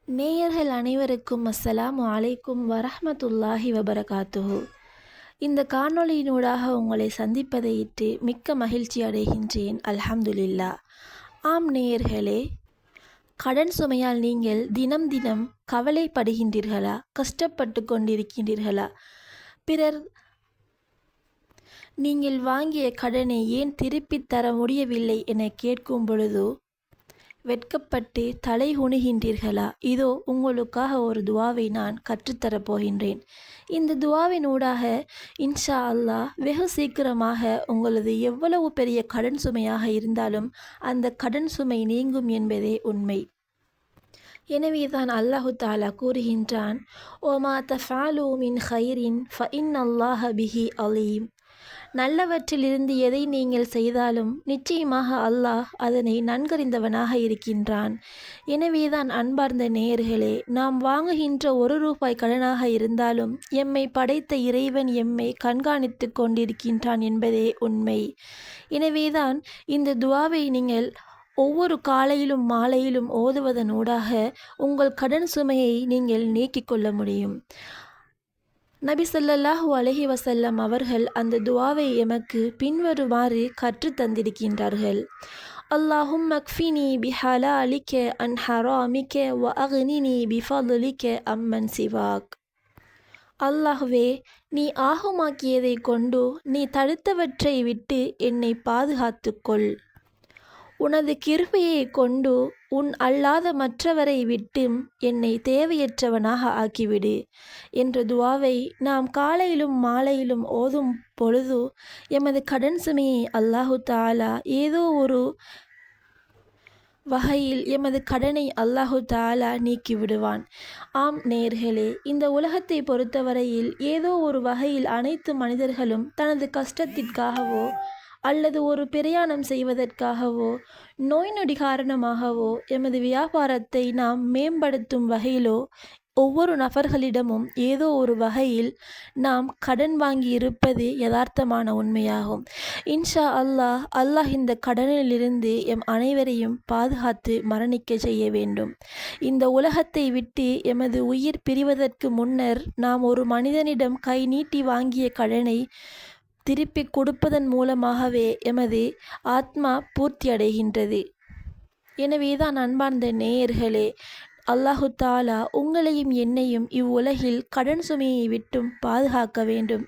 நேயர்கள் அனைவருக்கும் அஸ்ஸலாமு அலைக்கும் வரஹ்மத்துல்லாஹி வபரகாத்துஹு. இந்த காணொளியினூடாக உங்களை சந்திப்பதை இட்டு மிக்க மகிழ்ச்சி அடைகின்றேன். அல்ஹம்துலில்லா. ஆம் நேயர்களே, கடன் சுமையால் நீங்கள் தினம் தினம் கவலைப்படுகின்றீர்களா? கஷ்டப்பட்டு கொண்டிருக்கின்றீர்களா? பிறர் நீங்கள் வாங்கிய கடனை ஏன் திருப்பித் தர முடியவில்லை என கேட்கும் பொழுதோ வெட்கப்பட்டு தலை குனிகின்றீர்களா? இதோ உங்களுக்காக ஒரு துவாவை நான் கற்றுத்தரப் போகின்றேன். இந்த துவாவின் ஊடாக இன்ஷா அல்லாஹ் வெகு சீக்கிரமாக உங்களது எவ்வளவு பெரிய கடன் சுமையாக இருந்தாலும் அந்த கடன் சுமை நீங்கும் என்பதே உண்மை. எனவேதான் அல்லாஹு தாலா கூறுகின்றான், ஓமா தஃபாலு மின் ஹைரின் ஃபஇன்னல்லாஹ பிஹி அலீம். நல்லவற்றிலிருந்து எதை நீங்கள் செய்தாலும் நிச்சயமாக அல்லாஹ் அதனை நன்கறிந்தவனாக இருக்கின்றான். எனவேதான் அன்பார்ந்த நேயர்களே, நாம் வாங்குகின்ற ₹1 கடனாக இருந்தாலும் எம்மை படைத்த இறைவன் எம்மை கண்காணித்து கொண்டிருக்கின்றான் என்பதே உண்மை. எனவேதான் இந்த துவாவை நீங்கள் ஒவ்வொரு காலையிலும் மாலையிலும் ஓதுவதனூடாக உங்கள் கடன் சுமையை நீங்கள் நீக்கிக் கொள்ள முடியும். நபி ஸல்லல்லாஹு அலைஹி வஸல்லம் அவர்கள் அந்த துவாவை எமக்கு பின்வருமாறு கற்றுத் தந்திருக்கின்றார்கள். அல்லாஹும்ம க்ஃபினி பிஹலாலிக அன் ஹராமிக வ அக்னினி பிஃபضலிக அம்மன் சிவாக். அல்லாஹ்வே, நீ ஆகுமாக்கியதை கொண்டு நீ தடுத்தவற்றை விட்டு என்னை பாதுகாத்துக்கொள். உனது கிருபையை கொண்டு உன் அல்லாத மற்றவரை விட்டும் என்னை தேவையற்றவனாக ஆக்கிவிடு என்ற துவாவை நாம் காலையிலும் மாலையிலும் ஓதும் பொழுது எமது கடன் சுமையை அல்லாஹு தாலா ஏதோ ஒரு வகையில் எமது கடனை அல்லாஹு தாலா நீக்கி விடுவான். ஆம் நேயர்களே, இந்த உலகத்தை பொறுத்தவரையில் ஏதோ ஒரு வகையில் அனைத்து மனிதர்களும் தனது கஷ்டத்திற்காகவோ அல்லது ஒரு பிரயாணம் செய்வதற்காகவோ நோய் நொடி காரணமாகவோ எமது வியாபாரத்தை நாம் மேம்படுத்தும் வகையிலோ ஒவ்வொரு நபர்களிடமும் ஏதோ ஒரு வகையில் நாம் கடன் வாங்கி இருப்பது யதார்த்தமான உண்மையாகும். இன்ஷா அல்லாஹ் இந்த கடனிலிருந்து எம் அனைவரையும் பாதுகாத்து மரணிக்க செய்ய வேண்டும். இந்த உலகத்தை விட்டு எமது உயிர் பிரிவதற்கு முன்னர் நாம் ஒரு மனிதனிடம் கை நீட்டி வாங்கிய கடனை திருப்பி கொடுப்பதன் மூலமாகவே எமது ஆத்மா பூர்த்தி அடைகின்றது. எனவேதான் அன்பார்ந்த நேயர்களே, அல்லாஹு தாலா உங்களையும் என்னையும் இவ்வுலகில் கடன் சுமையை விட்டும் பாதுகாக்க வேண்டும்.